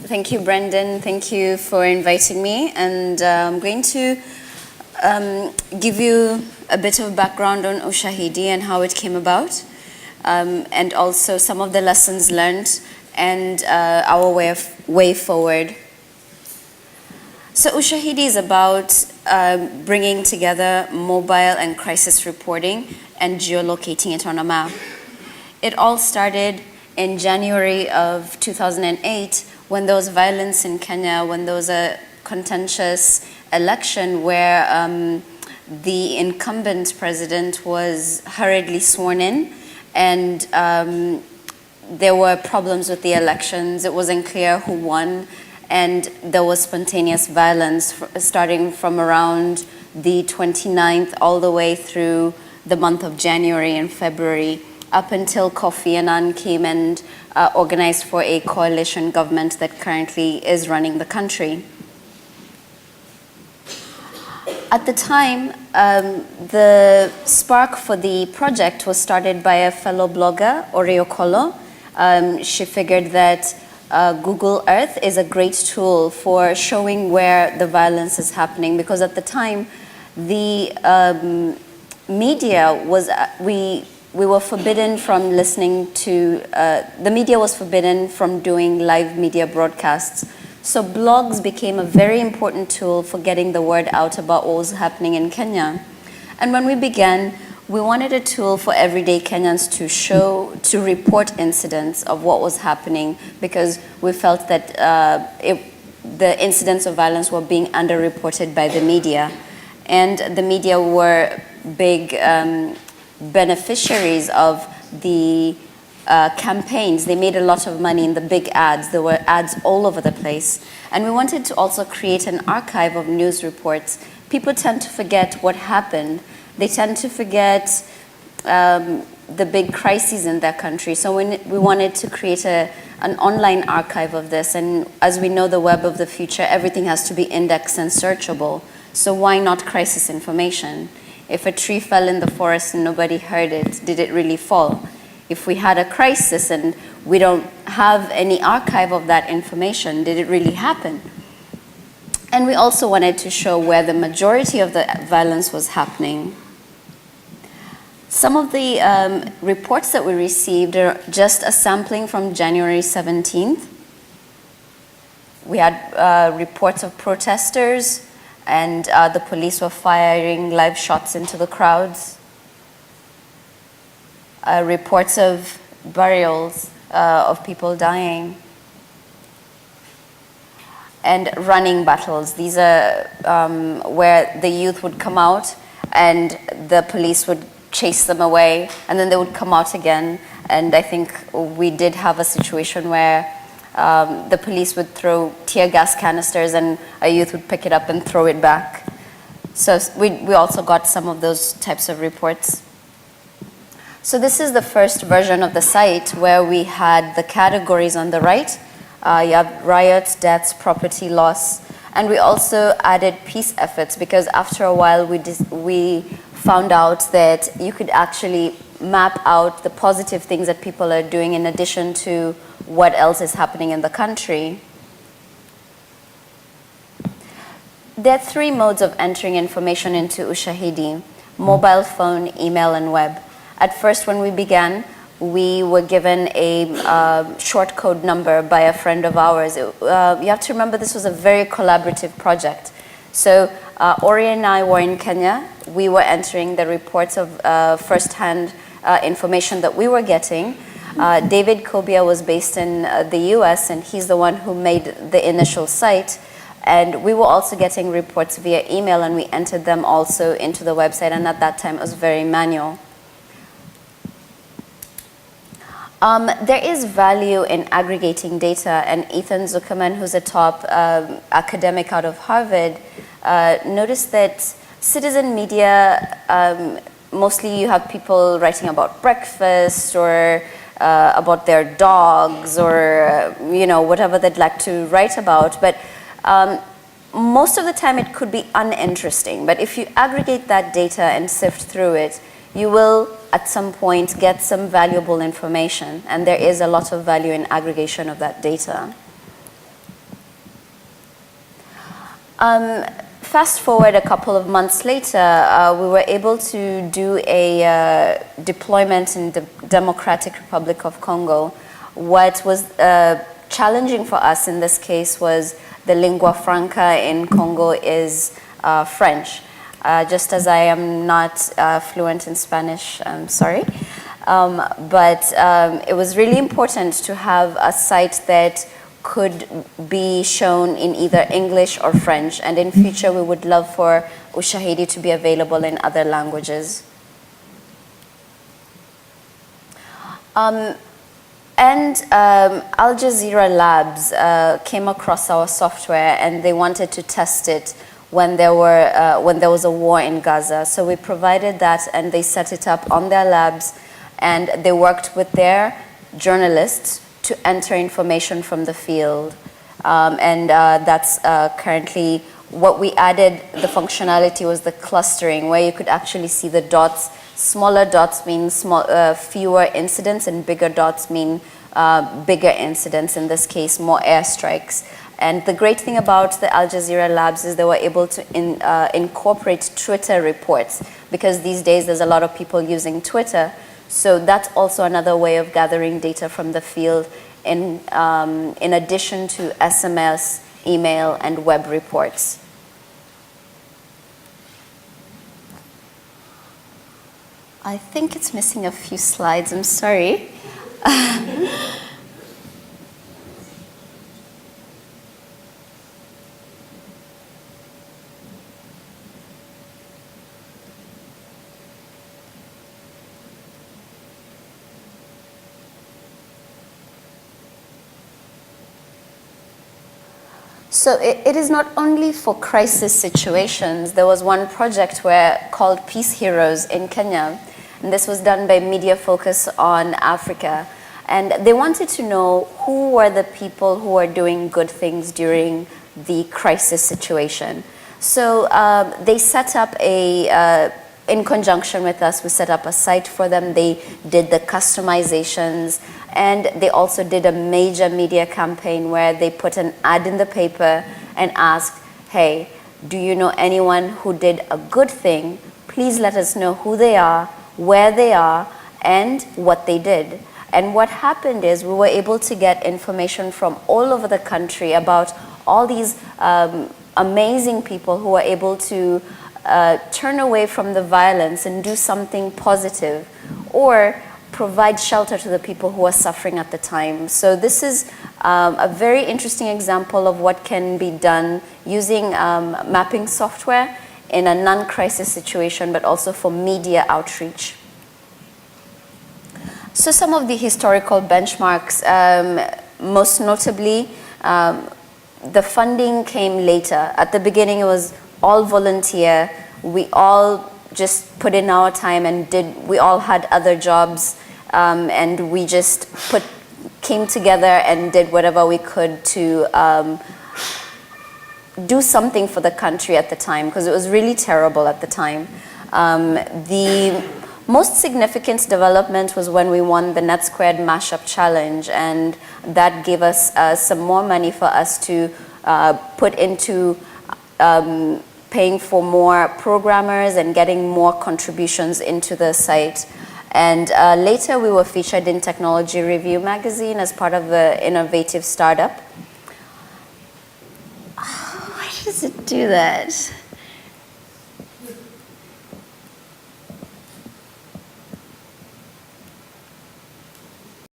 Thank you, Brendan. Thank you for inviting me. And I'm going to give you a bit of background on Ushahidi and how it came about, and also some of the lessons learned and our way forward. So Ushahidi is about bringing together mobile and crisis reporting and geolocating it on a map. It all started in January of 2008 when there was violence in Kenya, when there was a contentious election where the incumbent president was hurriedly sworn in, and there were problems with the elections. It wasn't clear who won, and there was spontaneous violence starting from around the 29th all the way through the month of January and February, up until Kofi Annan came and organized for a coalition government that currently is running the country. At the time, the spark for the project was started by a fellow blogger, Oreokolo. She figured that Google Earth is a great tool for showing where the violence is happening, because at the time, the media was, we were forbidden from listening to, the media was forbidden from doing live media broadcasts. So blogs became a very important tool for getting the word out about what was happening in Kenya. And when we began, we wanted a tool for everyday Kenyans to report incidents of what was happening, because we felt that the incidents of violence were being underreported by the media. And the media were big beneficiaries of the campaigns. They made a lot of money in the big ads. There were ads all over the place. And we wanted to also create an archive of news reports. People tend to forget what happened. They tend to forget the big crises in their country. So we wanted to create an online archive of this. And as we know, the web of the future, everything has to be indexed and searchable. So why not crisis information? If a tree fell in the forest and nobody heard it, did it really fall? If we had a crisis and we don't have any archive of that information, did it really happen? And we also wanted to show where the majority of the violence was happening. Some of the reports that we received are just a sampling from January 17th. We had reports of protesters, and the police were firing live shots into the crowds. Reports of burials of people dying. And running battles. These are where the youth would come out and the police would chase them away, and then they would come out again. And I think we did have a situation where the police would throw tear gas canisters and a youth would pick it up and throw it back. So we also got some of those types of reports. So this is the first version of the site where we had the categories on the right. You have riots, deaths, property loss, and we also added peace efforts, because after a while we found out that you could actually map out the positive things that people are doing in addition to what else is happening in the country. There are three modes of entering information into Ushahidi: mobile phone, email, and web. At first, when we began, we were given a short code number by a friend of ours. You have to remember, this was a very collaborative project. So Ori and I were in Kenya. We were entering the reports of first-hand information that we were getting. David Kobia was based in the US, and he's the one who made the initial site. And we were also getting reports via email, and we entered them also into the website. And at that time, it was very manual. There is value in aggregating data, and Ethan Zuckerman, who's a top academic out of Harvard, noticed that citizen media, mostly you have people writing about breakfast or about their dogs or whatever they'd like to write about, but most of the time it could be uninteresting. But if you aggregate that data and sift through it, you will at some point get some valuable information, and there is a lot of value in aggregation of that data. Fast forward a couple of months later, we were able to do a deployment in the Democratic Republic of Congo. What was challenging for us in this case was the lingua franca in Congo is French. Just as I am not fluent in Spanish, I'm sorry. But it was really important to have a site that could be shown in either English or French, and in future we would love for Ushahidi to be available in other languages. Al Jazeera Labs came across our software and they wanted to test it when there was a war in Gaza. So we provided that and they set it up on their labs and they worked with their journalists to enter information from the field. That's currently what we added. The functionality was the clustering, where you could actually see the dots. Smaller dots mean fewer incidents, and bigger dots mean bigger incidents, in this case more airstrikes. And the great thing about the Al Jazeera Labs is they were able to incorporate Twitter reports, because these days there's a lot of people using Twitter. So that's also another way of gathering data from the field in addition to SMS, email, and web reports. I think it's missing a few slides, I'm sorry. So it is not only for crisis situations. There was one project called Peace Heroes in Kenya, and this was done by Media Focus on Africa. And they wanted to know who were the people who were doing good things during the crisis situation. So they set up in conjunction with us, we set up a site for them. They did the customizations, and they also did a major media campaign where they put an ad in the paper and asked, hey, do you know anyone who did a good thing? Please let us know who they are, where they are, and what they did. And what happened is we were able to get information from all over the country about all these amazing people who were able to turn away from the violence and do something positive, or provide shelter to the people who are suffering at the time. So this is a very interesting example of what can be done using mapping software in a non-crisis situation, but also for media outreach. So some of the historical benchmarks, most notably, the funding came later. At the beginning, it was all volunteer. We all just put in our time and we all had other jobs, and we just came together and did whatever we could to do something for the country at the time, because it was really terrible at the time. The most significant development was when we won the Net Squared Mashup Challenge, and that gave us some more money for us to put into paying for more programmers and getting more contributions into the site. And later we were featured in Technology Review magazine as part of the innovative startup. Why does it do that?